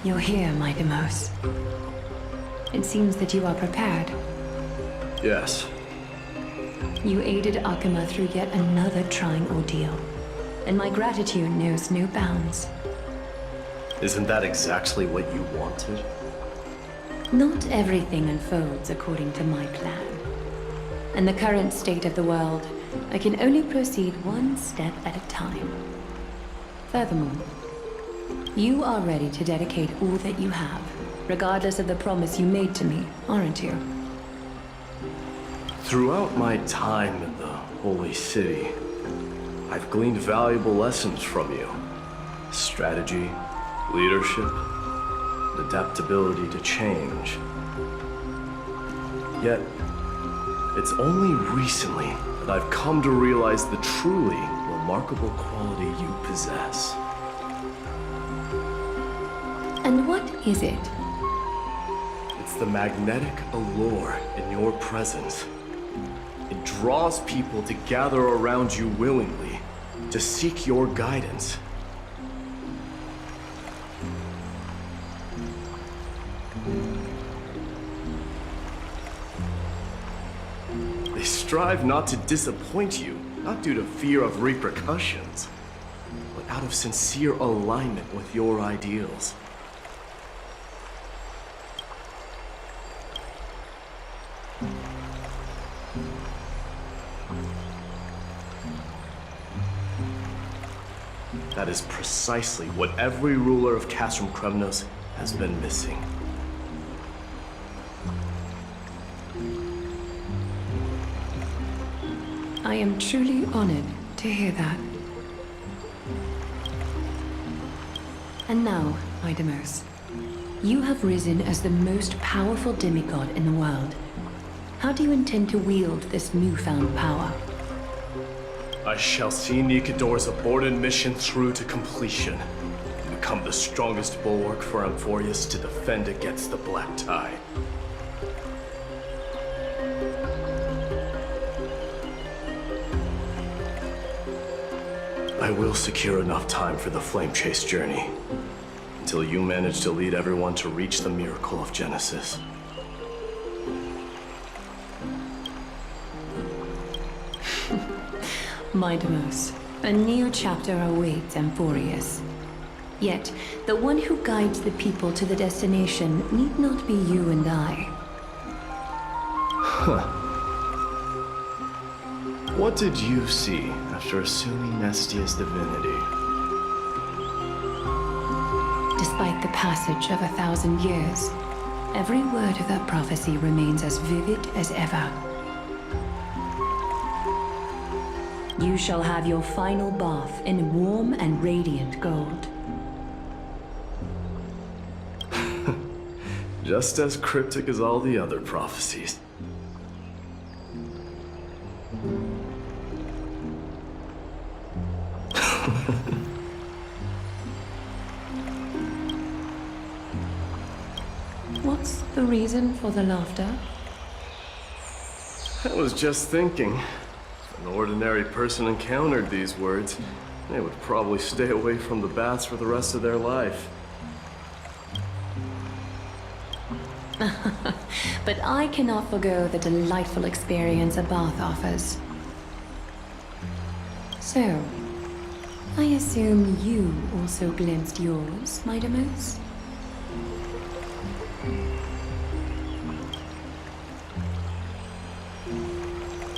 You're here, my Demos. It seems that you are prepared. Yes. You aided Akuma through yet another trying ordeal, and my gratitude knows no bounds. Isn't that exactly what you wanted? Not everything unfolds according to my plan. In the current state of the world, I can only proceed one step at a time. Furthermore, you are ready to dedicate all that you have, regardless of the promise you made to me, aren't you? Throughout my time in the Holy City, I've gleaned valuable lessons from you. Strategy, leadership, adaptability to change. Yet, it's only recently that I've come to realize the truly remarkable quality you possess. And what is it? It's the magnetic allure in your presence. It draws people to gather around you willingly, to seek your guidance. They strive not to disappoint you, not due to fear of repercussions, but out of sincere alignment with your ideals. That is precisely what every ruler of Castrum Kremnos has been missing. I am truly honored to hear that. And now, Idemos, you have risen as the most powerful demigod in the world. How do you intend to wield this newfound power? I shall see Nikador's aborted mission through to completion, and become the strongest bulwark for Amphorius to defend against the Black Tide. I will secure enough time for the Flame Chase journey, until you manage to lead everyone to reach the miracle of Genesis. Midemos, a new chapter awaits Amphorius. Yet, the one who guides the people to the destination need not be you and I. Huh. What did you see after assuming Nestia's divinity? Despite the passage of 1,000 years, every word of that prophecy remains as vivid as ever. You shall have your final bath in warm and radiant gold. Just as cryptic as all the other prophecies. What's the reason for the laughter? I was just thinking, if an ordinary person encountered these words, they would probably stay away from the baths for the rest of their life. But I cannot forgo the delightful experience a bath offers. So, I assume you also glimpsed yours, Midemos?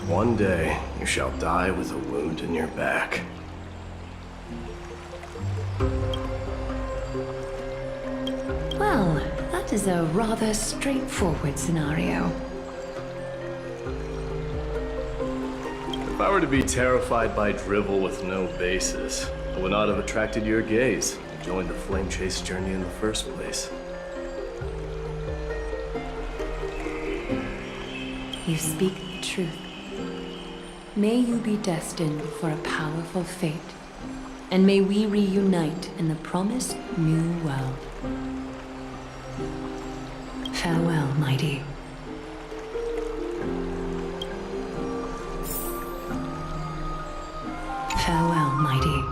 One day, you shall die with a wound in your back. Well, that is a rather straightforward scenario. If I were to be terrified by drivel with no basis, I would not have attracted your gaze and joined the Flame Chase journey in the first place. You speak the truth. May you be destined for a powerful fate, and may we reunite in the promised new world. Farewell, mighty. Farewell, mighty.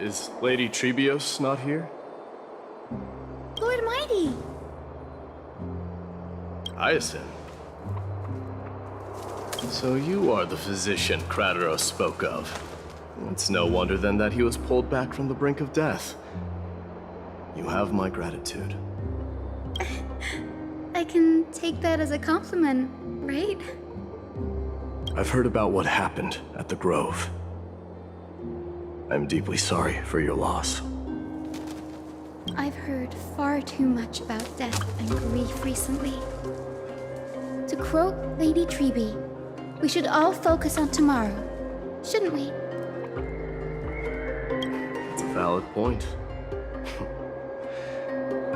Is Lady Trebios not here? Lord Mighty! Hyacinth. So you are the physician Krateros spoke of. It's no wonder then that he was pulled back from the brink of death. You have my gratitude. I can take that as a compliment, right? I've heard about what happened at the Grove. I'm deeply sorry for your loss. I've heard far too much about death and grief recently. To quote Lady Treby, we should all focus on tomorrow, shouldn't we? It's a valid point.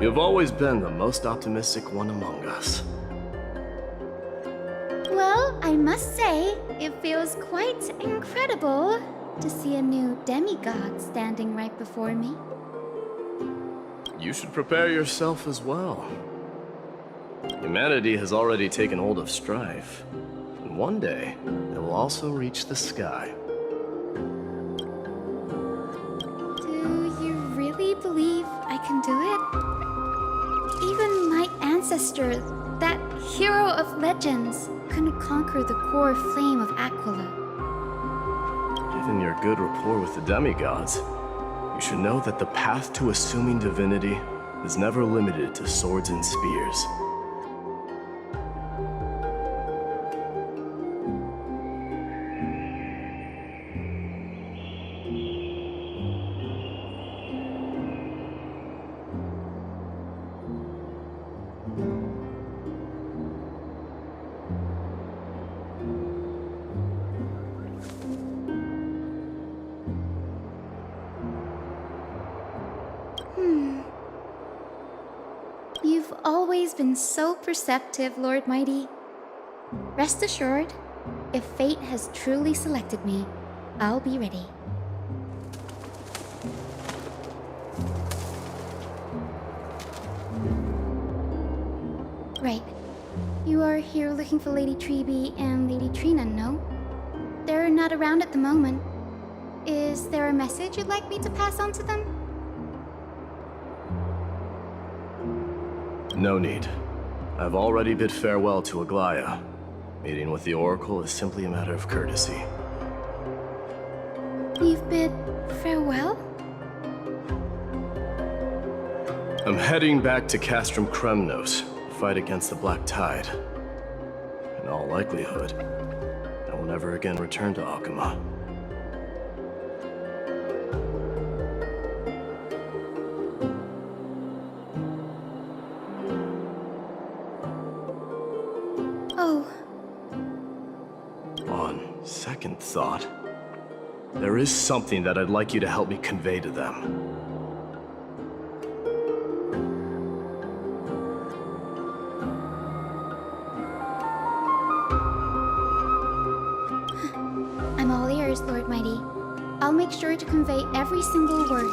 You've always been the most optimistic one among us. Well, I must say, it feels quite incredible to see a new demigod standing right before me. You should prepare yourself as well. Humanity has already taken hold of strife, and one day it will also reach the sky. Do you really believe I can do it? Even my ancestor, that hero of legends, couldn't conquer the core flame of Aquila. Given your good rapport with the demigods, you should know that the path to assuming divinity is never limited to swords and spears. You've always been so perceptive, Lord Mighty. Rest assured, if fate has truly selected me, I'll be ready. Right. You are here looking for Lady Treby and Lady Trina, no? They're not around at the moment. Is there a message you'd like me to pass on to them? No need. I've already bid farewell to Aglaya. Meeting with the Oracle is simply a matter of courtesy. You've bid farewell? I'm heading back to Castrum Kremnos to fight against the Black Tide. In all likelihood, I will never again return to Akuma. Oh, On second thought, there is something that I'd like you to help me convey to them. I'm all ears, Lord Mighty. I'll make sure to convey every single word.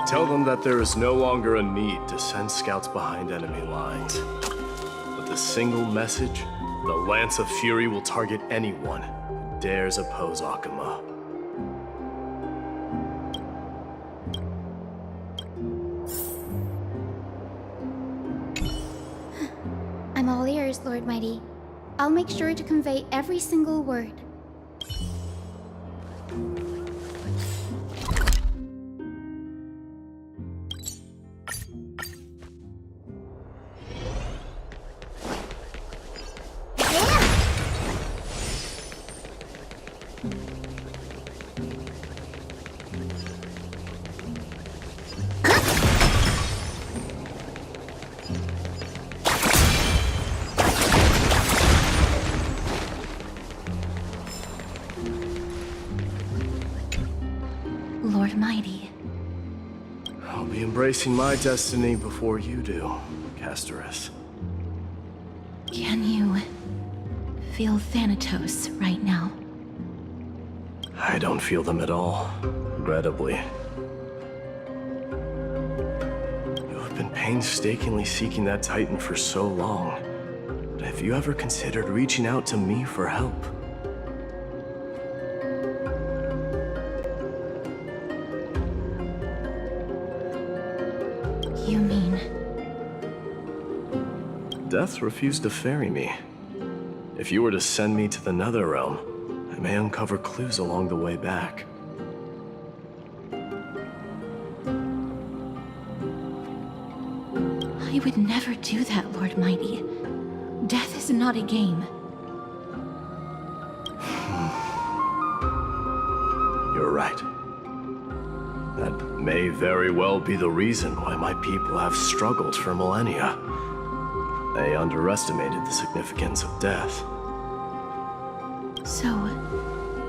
Tell them that there is no longer a need to send scouts behind enemy lines. With a single message, the Lance of Fury will target anyone who dares oppose Akuma. I'm all ears, Lord Mighty. I'll make sure to convey every single word. Lord Mighty. I'll be embracing my destiny before you do, Castorus. Can you feel Thanatos right now? I don't feel them at all, regrettably. You have been painstakingly seeking that Titan for so long. But have you ever considered reaching out to me for help? death refused to ferry me. If you were to send me to the Netherrealm, I may uncover clues along the way back. I would never do that, Lord Mighty. Death is not a game. You're right. That may very well be the reason why my people have struggled for millennia. They underestimated the significance of death. So,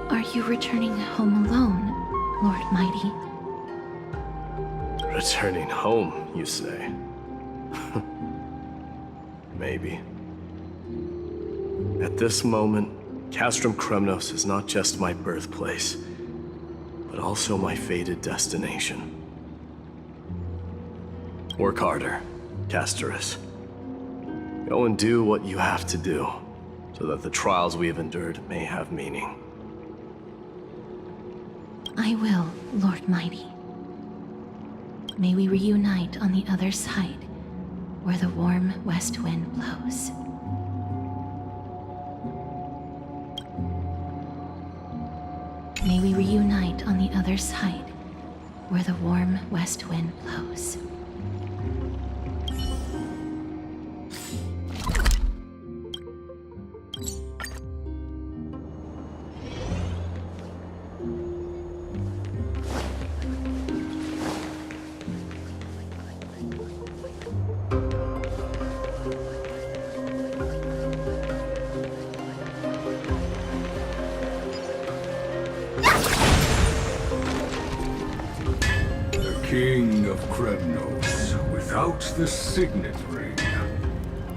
are you returning home alone, Lord Mighty? Returning home, you say? Maybe. At this moment, Castrum Kremnos is not just my birthplace, but also my fated destination. Work harder, Casterus. Go and do what you have to do, so that the trials we have endured may have meaning. I will, Lord Mighty. May we reunite on the other side, where the warm west wind blows. May we reunite on the other side, where the warm west wind blows. King of Kremnos, without the signet ring,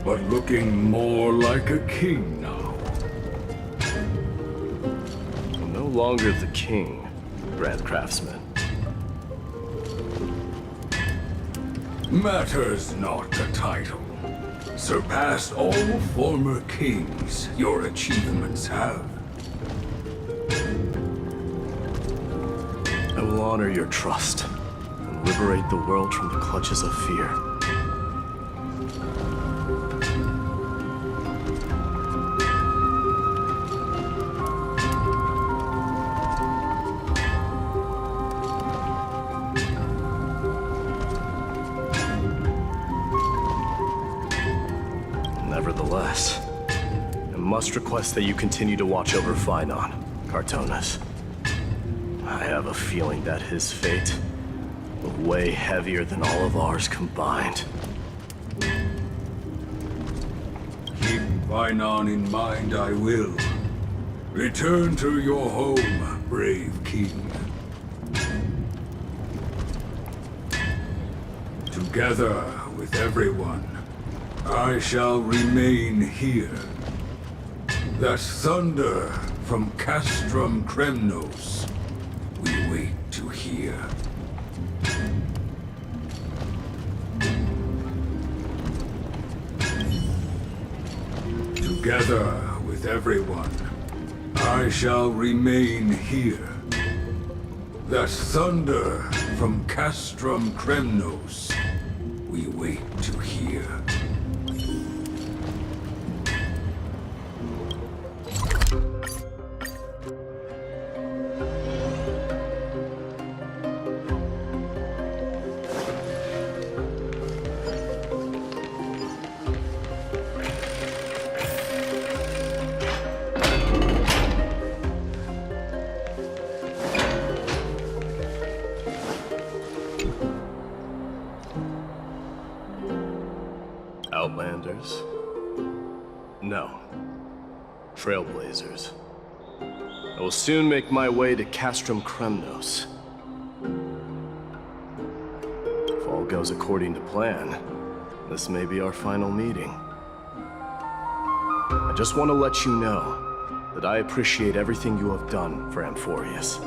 but looking more like a king now. No longer the king, Grand Craftsman. Matters not the title. Surpassed all former kings your achievements have. I will honor your trust and liberate the world from the clutches of fear. Nevertheless, I must request that you continue to watch over Phainon, Cartonis. I have a feeling that his fate will weigh heavier than all of ours combined. Keep Phainon in mind, I will. Return to your home, brave king. Together with everyone, I shall remain here. That thunder from Castrum Kremnos we wait to hear. Together with everyone, I shall remain here. That thunder from Castrum Kremnos we wait to hear. Outlanders? No. Trailblazers. I will soon make my way to Castrum Kremnos. If all goes according to plan, this may be our final meeting. I just want to let you know that I appreciate everything you have done for Amphorius.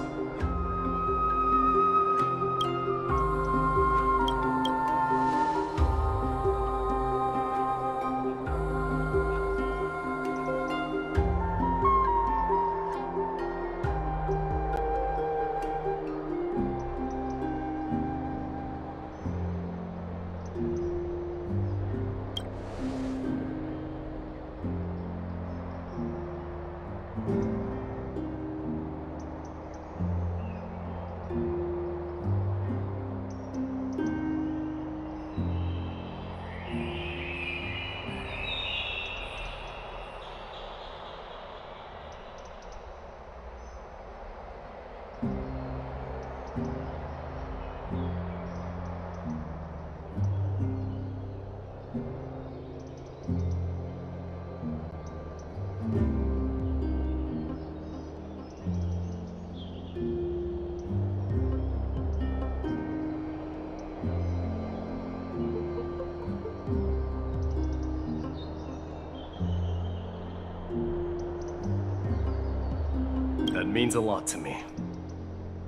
That means a lot to me.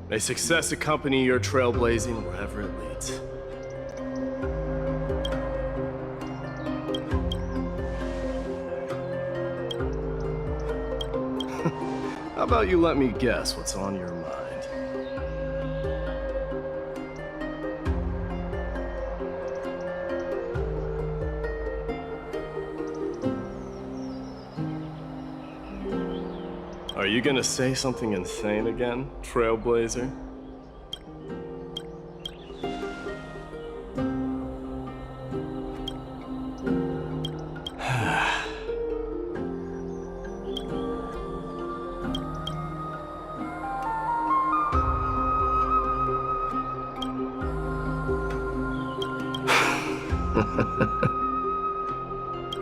May success accompany your trailblazing wherever it leads. How about you let me guess what's on your mind? Are you gonna say something insane again, Trailblazer?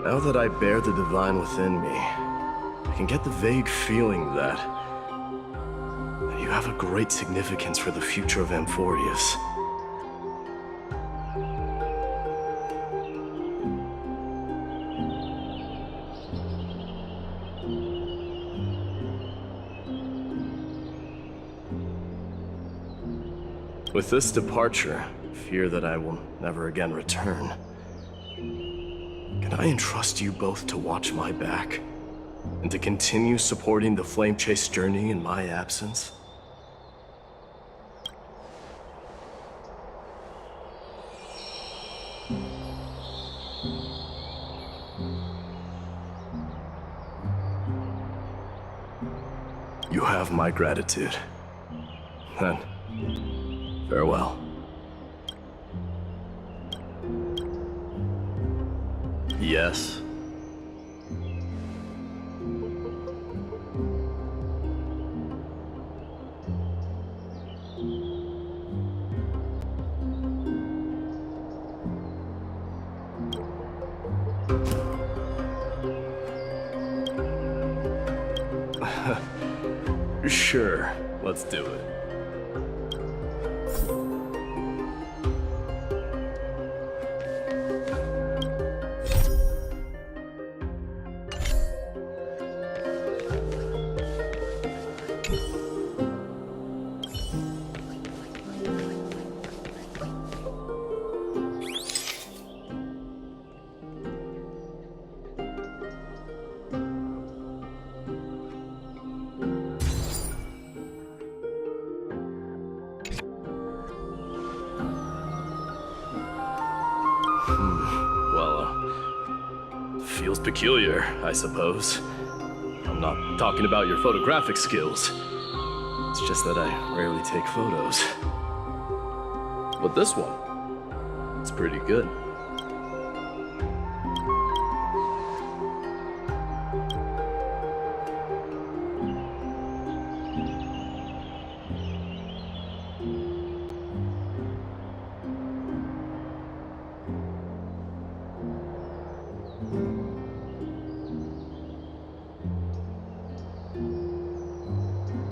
Now that I bear the divine within me, I can get the vague feeling that you have a great significance for the future of Amphorius. With this departure, I fear that I will never again return. Can I entrust you both to watch my back? And to continue supporting the Flame Chase journey in my absence? You have my gratitude. Then, farewell. Yes. Sure, let's do it. Feels peculiar, I suppose. I'm not talking about your photographic skills. It's just that I rarely take photos. But this one, it's pretty good.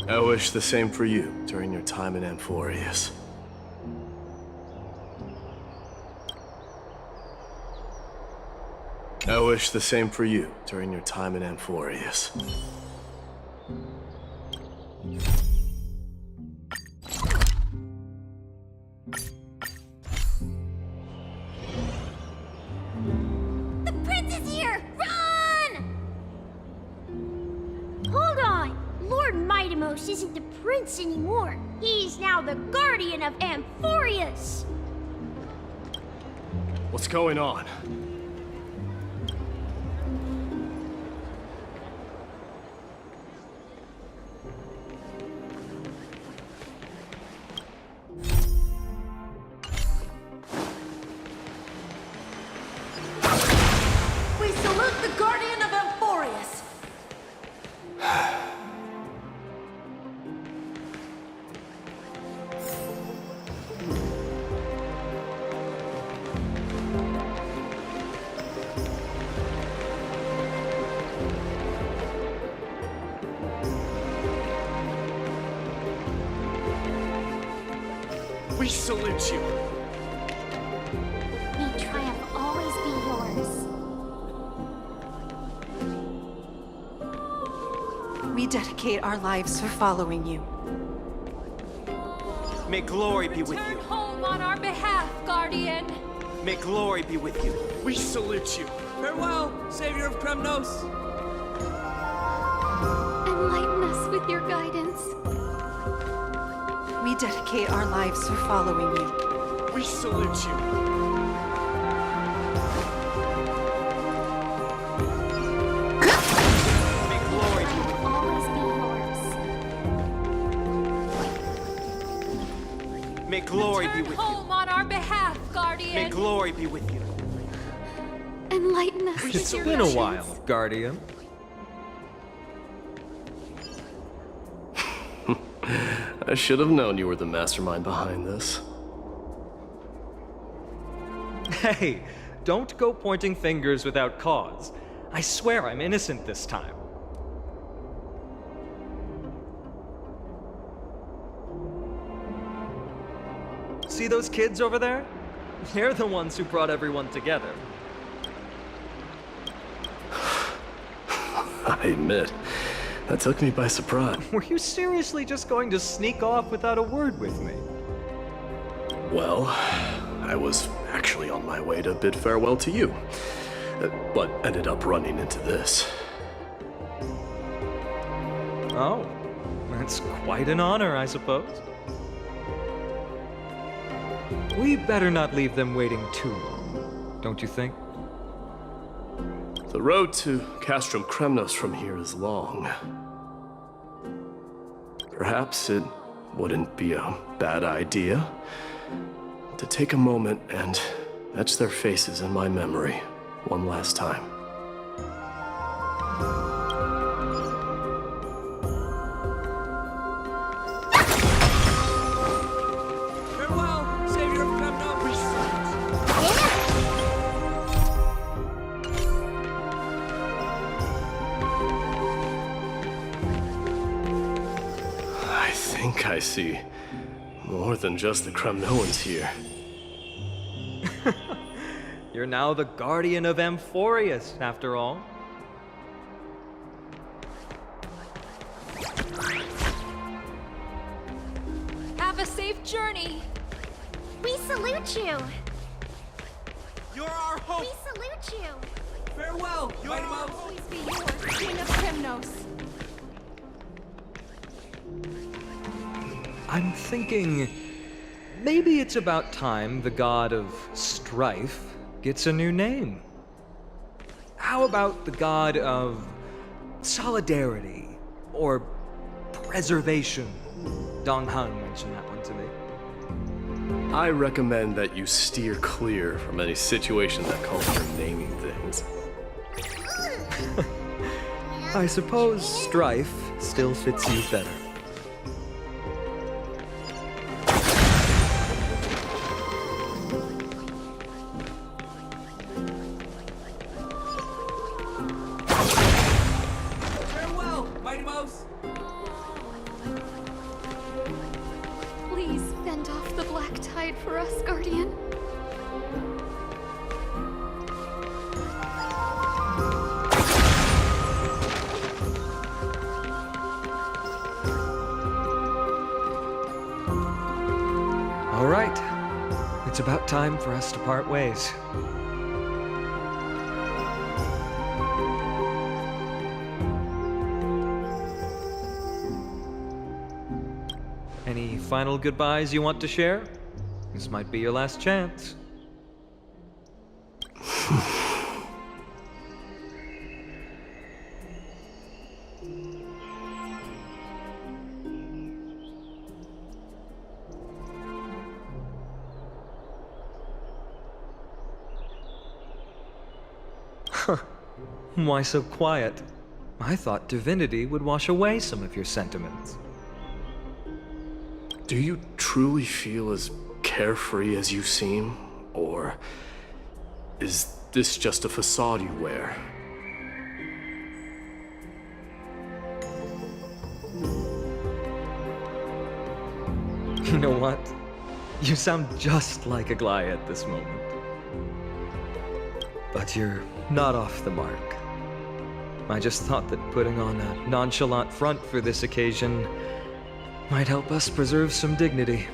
I wish the same for you during your time in Amphorius. I wish the same for you during your time in Amphorius. The prince is here! Run! Hold on! Lord Mightimos isn't the prince anymore. He's now the guardian of Amphorius. What's going on? We salute the guardian of Amphorius. We salute you. May triumph always be yours. We dedicate our lives to following you. May glory be with you. Home on our behalf, Guardian. May glory be with you. We salute you. Farewell, Savior of Kremnos. Enlighten us with your guidance. We dedicate our lives to following you. We salute you. May glory be with Always be yours. you. May glory be with you. Home on our behalf, Guardian. May glory be with you. Enlighten us with It's your been a guidance. while, Guardian. I should have known you were the mastermind behind this. Hey, don't go pointing fingers without cause. I swear I'm innocent this time. See those kids over there? They're the ones who brought everyone together. I admit, that took me by surprise. Were you seriously just going to sneak off without a word with me? Well, I was actually on my way to bid farewell to you, but ended up running into this. Oh, that's quite an honor, I suppose. We better not leave them waiting too long, don't you think? The road to Castrum Kremnos from here is long. Perhaps it wouldn't be a bad idea to take a moment and etch their faces in my memory one last time. Farewell, Savior of Kremnos. I think I see more than just the Kremnoans here. You're now the Guardian of Amphorius, after all. Have a safe journey. We salute you. You're our hope. We salute you. Farewell, Mighty Mouse. Always be yours, King of Kremnos. I'm thinking maybe it's about time the god of strife gets a new name. How about the god of solidarity or preservation? Dong Hung mentioned that one to me. I recommend that you steer clear from any situation that calls for naming things. I suppose strife still fits you better. Farewell, Mighty Mouse. Please fend off the black tide for us, Guardian. All right. It's about time for us to part ways. Any final goodbyes you want to share? This might be your last chance. Why so quiet? I thought divinity would wash away some of your sentiments. Do you truly feel as carefree as you seem? Or is this just a facade you wear? You know what? You sound just like a Gly at this moment. But you're not off the mark. I just thought that putting on a nonchalant front for this occasion might help us preserve some dignity.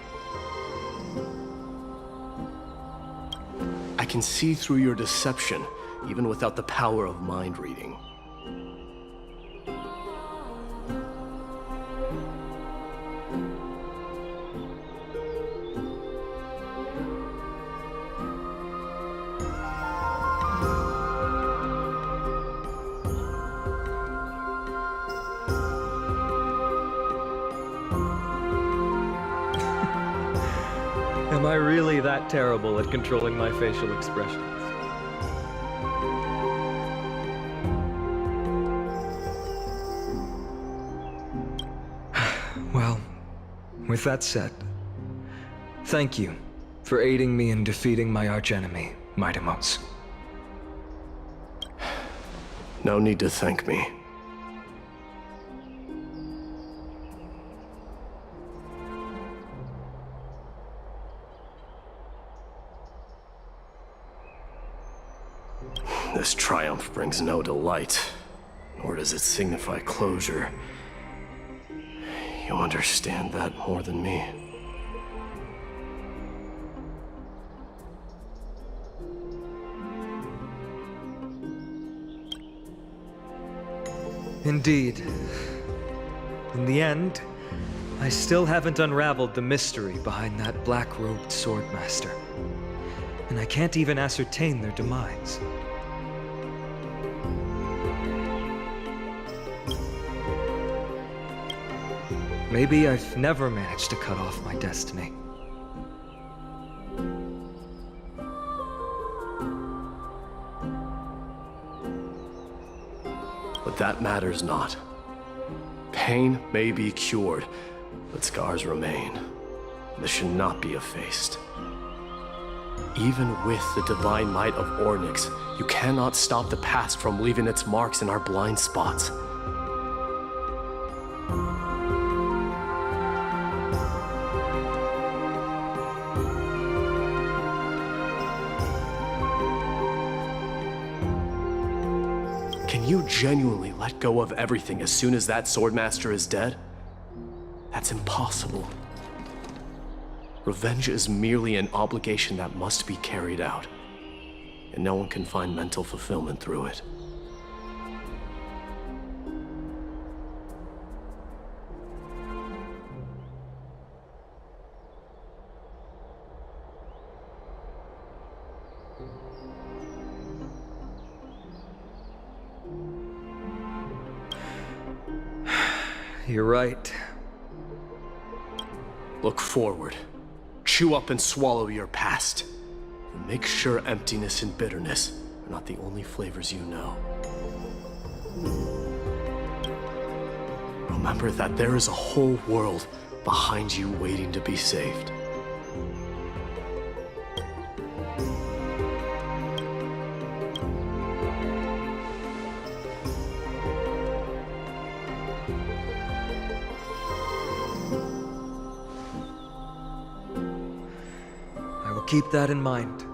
I can see through your deception, even without the power of mind reading. Am I really that terrible at controlling my facial expressions? Well, with that said, thank you for aiding me in defeating my archenemy, Mightimos. No need to thank me. This triumph brings no delight, nor does it signify closure. You understand that more than me. Indeed. In the end, I still haven't unraveled the mystery behind that black-robed swordmaster. And I can't even ascertain their demise. Maybe I've never managed to cut off my destiny. But that matters not. Pain may be cured, but scars remain. This should not be effaced. Even with the divine might of Ornyx, you cannot stop the past from leaving its marks in our blind spots. Can you genuinely let go of everything as soon as that swordmaster is dead? That's impossible. Revenge is merely an obligation that must be carried out, and no one can find mental fulfillment through it. You're right. Look forward. Chew up and swallow your past. And make sure emptiness and bitterness are not the only flavors you know. Remember that there is a whole world behind you waiting to be saved. Keep that in mind.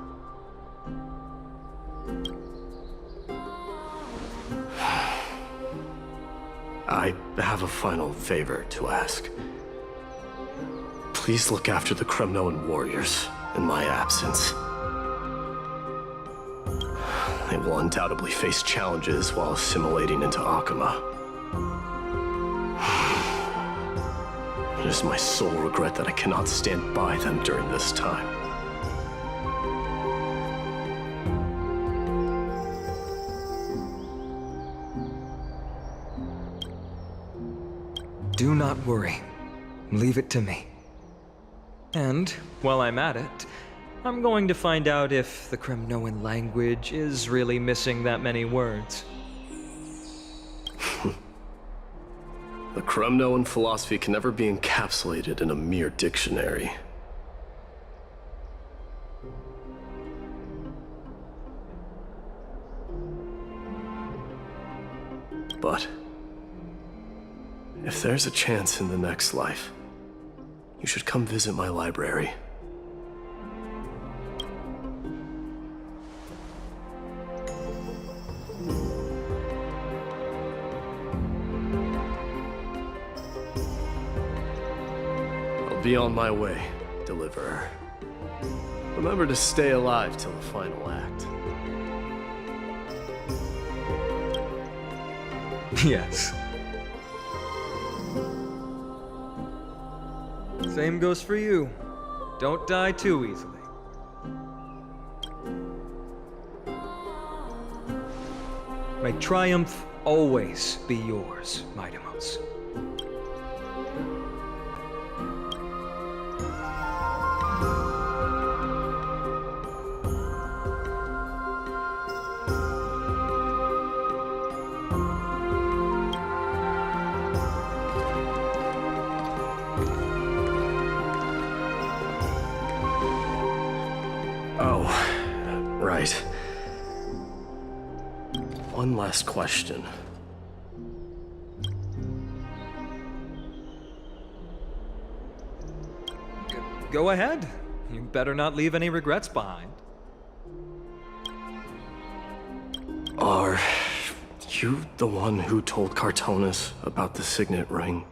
I have a final favor to ask. Please look after the Kremnoan warriors in my absence. They will undoubtedly face challenges while assimilating into Akama. It is my sole regret that I cannot stand by them during this time. Do not worry. Leave it to me. And, while I'm at it, I'm going to find out if the Kremnoan language is really missing that many words. The Kremnoan philosophy can never be encapsulated in a mere dictionary. But if there's a chance in the next life, you should come visit my library. I'll be on my way, Deliverer. Remember to stay alive till the final act. Yes. Same goes for you. Don't die too easily. May triumph always be yours, Mightimos. Oh, right. One last question. Go ahead. You better not leave any regrets behind. Are you the one who told Cartonis about the signet ring?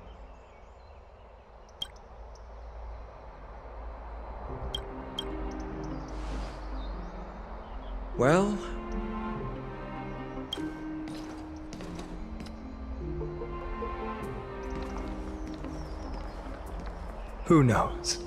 Well... who knows?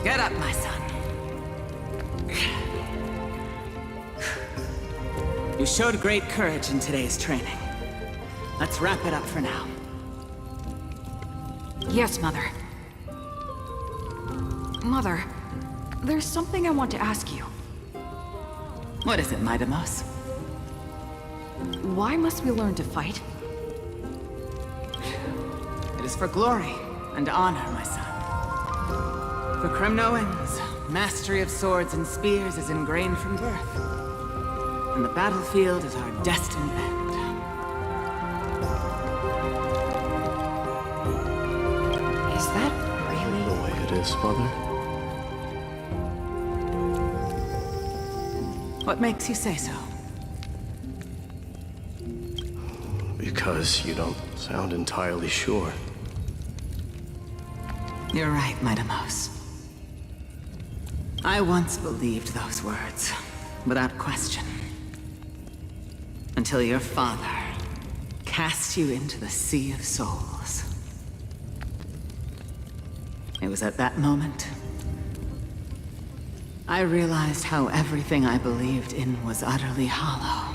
Get up, my son. You showed great courage in today's training. Let's wrap it up for now. Yes, Mother. Mother, there's something I want to ask you. What is it, Mightimos? Why must we learn to fight? It is for glory and honor, my son. For Kremnoans, mastery of swords and spears is ingrained from birth. And the battlefield is our destined end. Is that really The way it is, Mother? What makes you say so? Because you don't sound entirely sure. You're right, Mightimos. I once believed those words, without question. Until your father cast you into the Sea of Souls. It was at that moment I realized how everything I believed in was utterly hollow.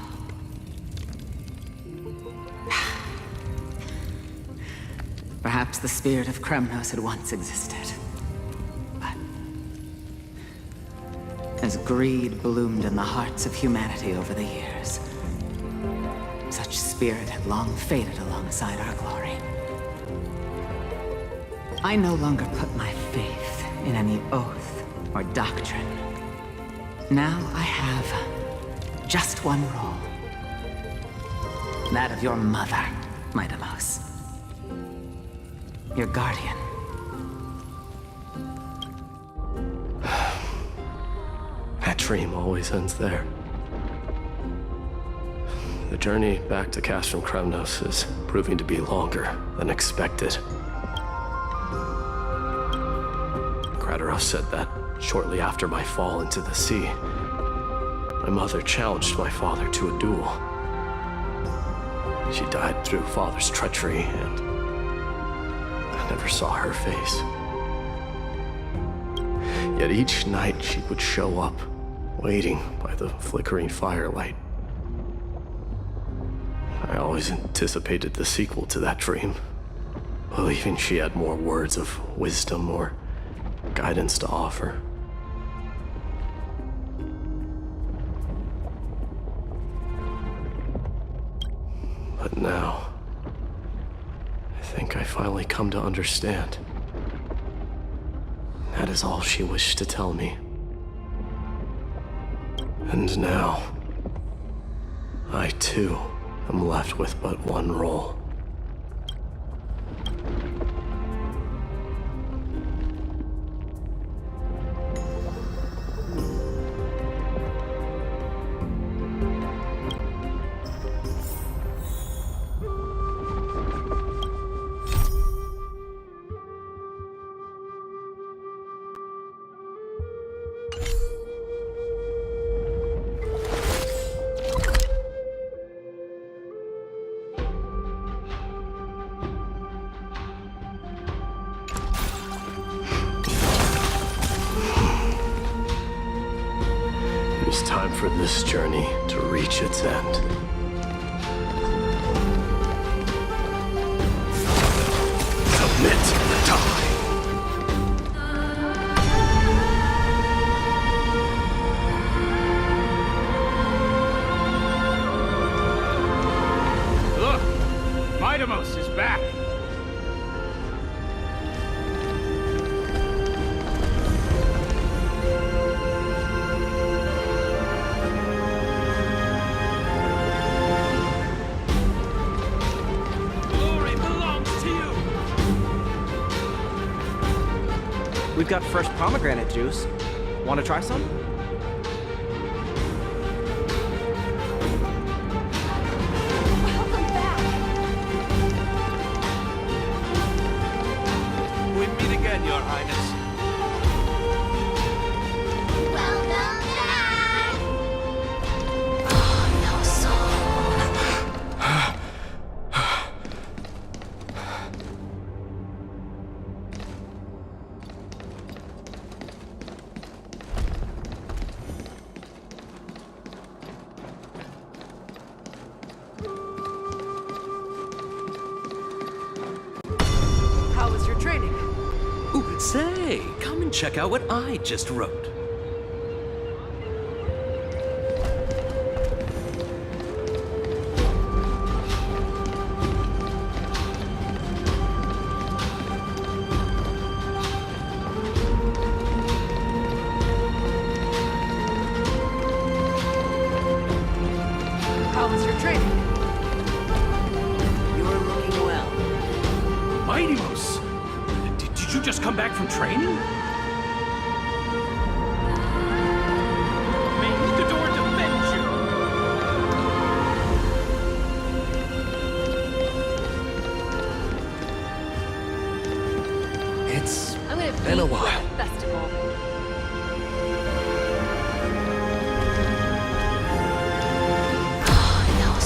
Perhaps the spirit of Kremnos had once existed. But as greed bloomed in the hearts of humanity over the years, such spirit had long faded alongside our glory. I no longer put my faith in any oath or doctrine. Now I have just one role. That of your mother, Mightimos. Your guardian. That dream always ends there. The journey back to Castrum Kremnos is proving to be longer than expected. Kratos said that shortly after my fall into the sea, my mother challenged my father to a duel. She died through father's treachery, and I never saw her face. Yet each night she would show up, waiting by the flickering firelight. I always anticipated the sequel to that dream, believing she had more words of wisdom or guidance to offer. But now, I think I finally come to understand. That is all she wished to tell me. And now, I too am left with but one role. is time for this journey to reach its end. Submit the tide. Look! Mightimos is back! Glory belongs to you! We've got fresh pomegranate juice. Want to try some? Welcome back. We meet again, Your Highness. Welcome back! How was your training? Ooh, say, come and check out what I just wrote. How was your training? You're looking well. Mightimos! Did you just come back from training? May Luchador defend you! It's I'm gonna been a beat you while. at the festival.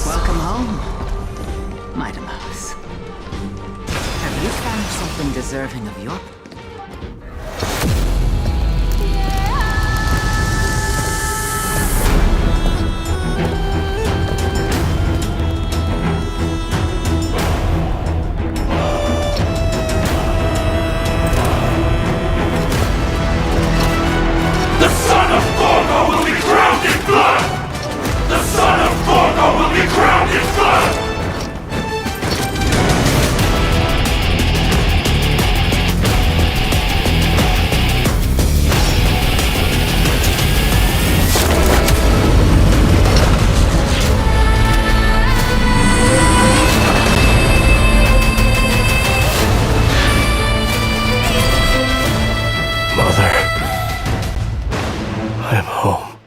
Welcome home, Mightimos. Have you found something deserving of your... The son of Forgo will be crowned in blood! The son of Forgo will be crowned in blood! Mother, I'm home.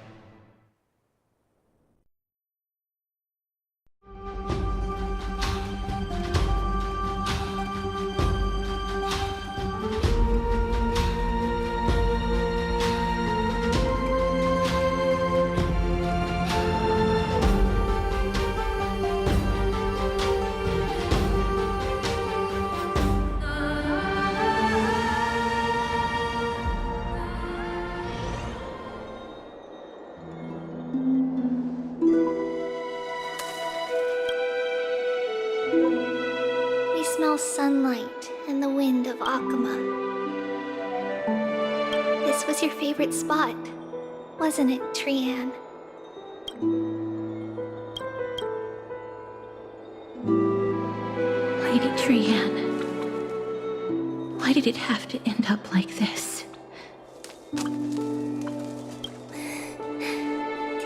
We smell sunlight and the wind of Akuma. This was your favorite spot, wasn't it, Trian? Lady Trian. Why did it have to end up like this?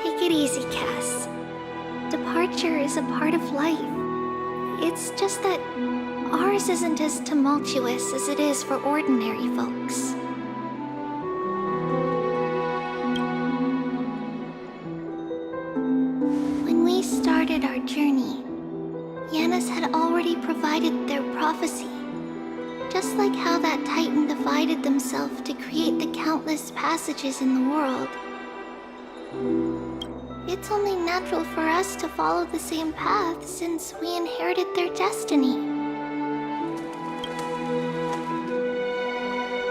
Take it easy, Cass. Departure is a part of life. It's just that ours isn't as tumultuous as it is for ordinary folks. When we started our journey, Yanis had already provided their prophecy. Just like how that Titan divided themselves to create the countless passages in the world. It's only natural for us to follow the same path since we inherited their destiny.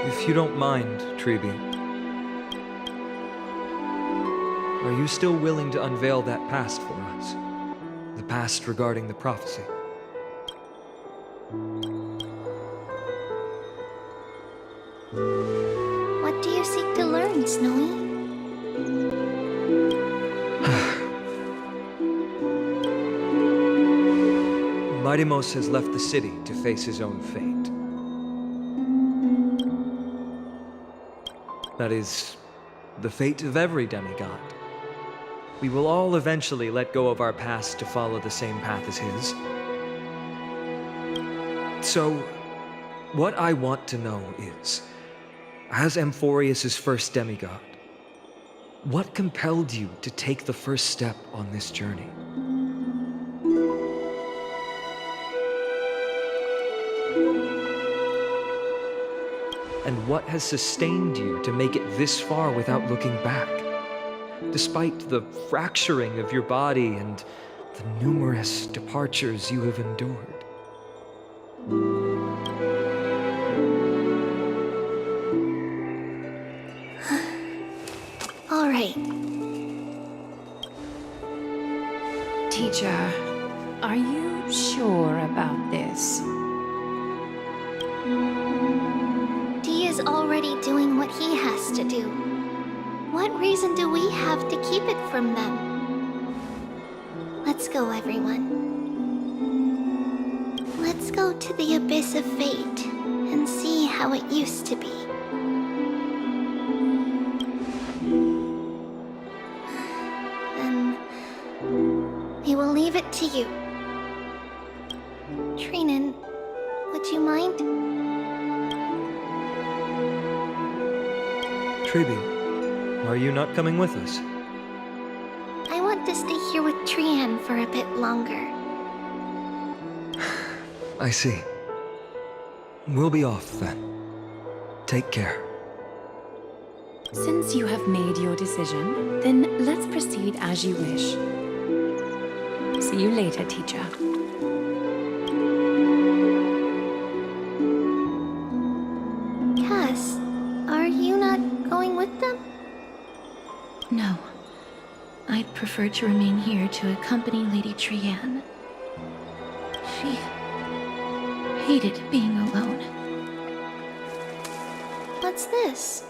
If you don't mind, Treeby. Are you still willing to unveil that past for us? The past regarding the prophecy? What do you seek to learn, Snowy? Midimos has left the city to face his own fate. That is, the fate of every demigod. We will all eventually let go of our past to follow the same path as his. So, what I want to know is, as Amphorius' first demigod, what compelled you to take the first step on this journey? And what has sustained you to make it this far without looking back? Despite the fracturing of your body and the numerous departures you have endured. All right. Teacher, are you sure about this? Dee is already doing what he has to do. What reason do we have to keep it from them? Let's go, everyone. Let's go to the abyss of fate and see how it used to be. Then we will leave it to you. Trinan, would you mind? Tribi, are you not coming with us? I want to stay here with Trian for a bit longer. I see. We'll be off then. Take care. Since you have made your decision, then let's proceed as you wish. See you later, teacher. Cass, are you not going with them? No. I'd prefer to remain here to accompany Lady Trian. She hated being alone. What's this?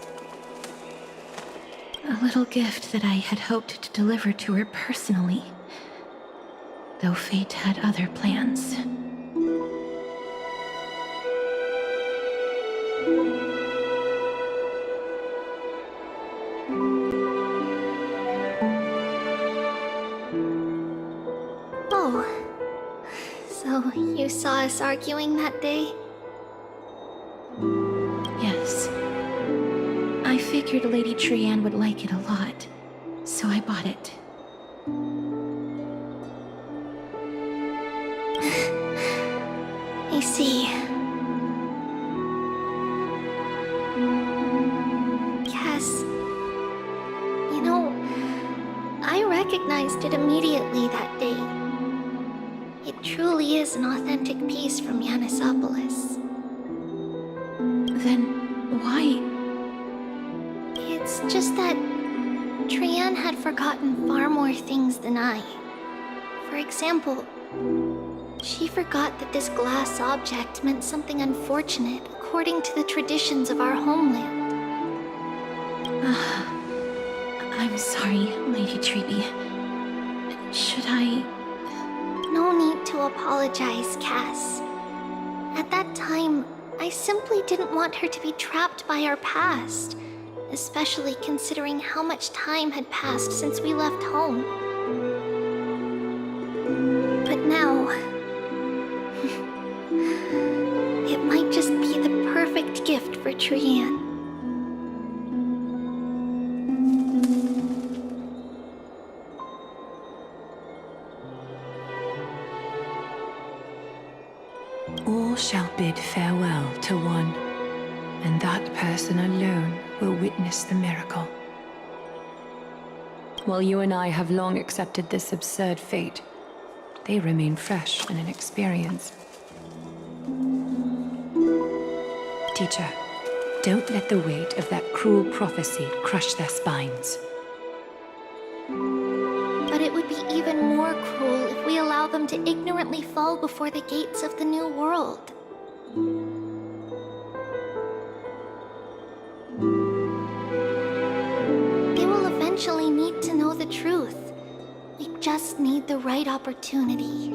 A little gift that I had hoped to deliver to her personally, though fate had other plans. Oh, so you saw us arguing that day? Yes. I figured Lady Trian would like it a lot, so I bought it. I see. Cass, you know, I recognized it immediately that day. It truly is an authentic piece from Yanisopolis. Then why? It's just that Trian had forgotten far more things than I. For example, she forgot that this glass object meant something unfortunate according to the traditions of our homeland. I'm sorry, Lady Treeby. Should I... No need to apologize, Cass. At that time, I simply didn't want her to be trapped by our past, especially considering how much time had passed since we left home. But now... it might just be the perfect gift for Trian. All shall bid farewell to one, and that person alone will witness the miracle. While you and I have long accepted this absurd fate, they remain fresh and inexperienced. Teacher, don't let the weight of that cruel prophecy crush their spines. before the gates of the New World. They will eventually need to know the truth. We just need the right opportunity.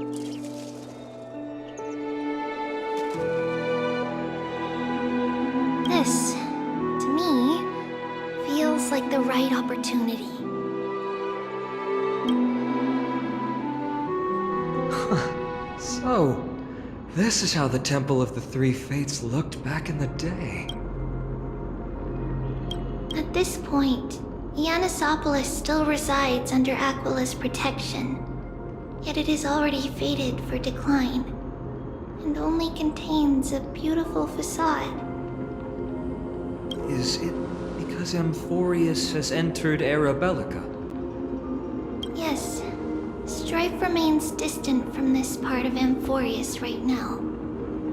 This, to me, feels like the right opportunity. So, this is how the Temple of the Three Fates looked back in the day. At this point, Yanisopolis still resides under Aquila's protection, yet it is already fated for decline, and only contains a beautiful facade. Is it because Amphorius has entered Era Bellica? Yes, strife remains distant from this part of Amphorius right now,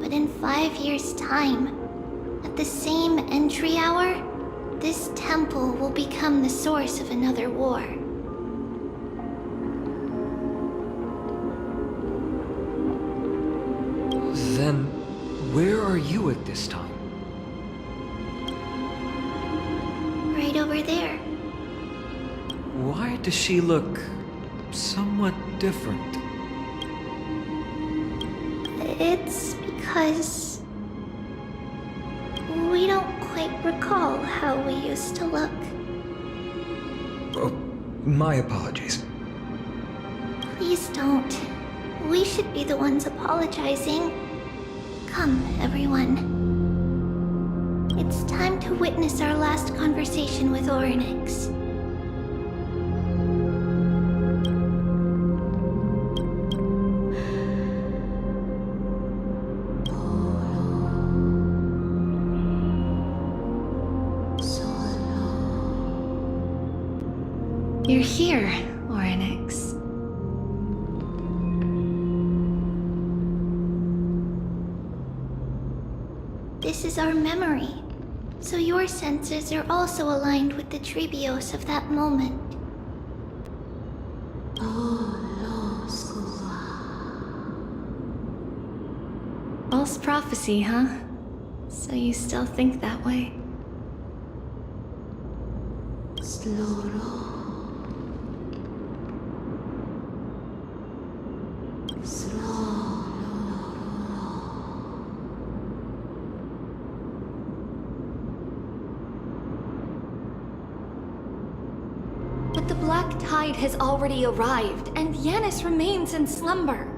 but in 5 years' time, at the same entry hour, this temple will become the source of another war. Then, where are you at this time? Right over there. Why does she look somewhat different? It's because we don't quite recall how we used to look. Oh, my apologies. Please don't. We should be the ones apologizing. Come, everyone. It's time to witness our last conversation with Orynyx. You're here, Orynyx. This is our memory, so your senses are also aligned with the Trebios of that moment. False prophecy, huh? So you still think that way? But the Black Tide has already arrived, and Yanis remains in slumber.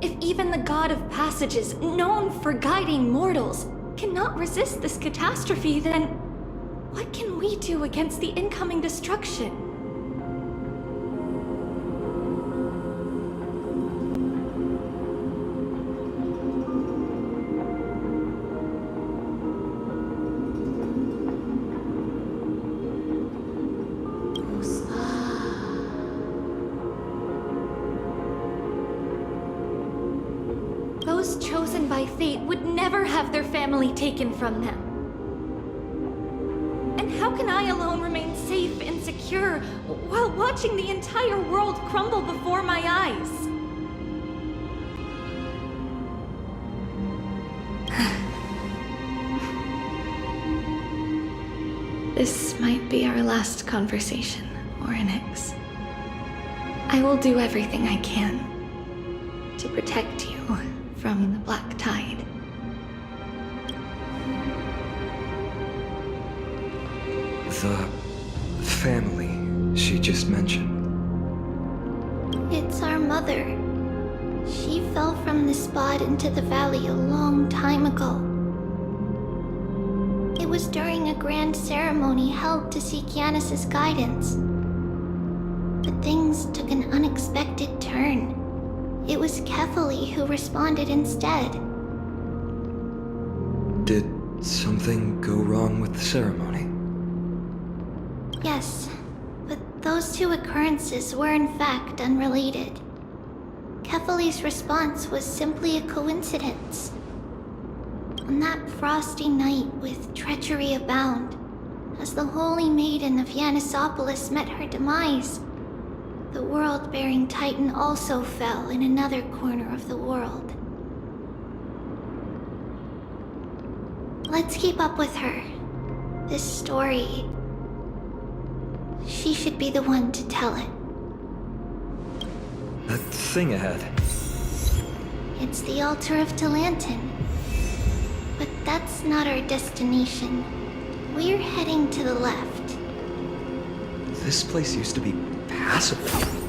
If even the God of Passages, known for guiding mortals, cannot resist this catastrophe, then what can we do against the incoming destruction? Those chosen by fate would never have their family taken from them. And how can I alone remain safe and secure while watching the entire world crumble before my eyes? This might be our last conversation, Orynyx. I will do everything I can to protect you from the Black Tide. The family she just mentioned. It's our mother. She fell from the spot into the valley a long time ago. It was during a grand ceremony held to seek Yanis's guidance. But things took an unexpected turn. It was Kefali who responded instead. Did something go wrong with the ceremony? Yes, but those two occurrences were in fact unrelated. Kefali's response was simply a coincidence. On that frosty night with treachery abound, as the Holy Maiden of Yanisopolis met her demise, the world-bearing Titan also fell in another corner of the world. Let's keep up with her. This story... she should be the one to tell it. That thing ahead. It's the altar of Talantin. But that's not our destination. We're heading to the left. This place used to be passable.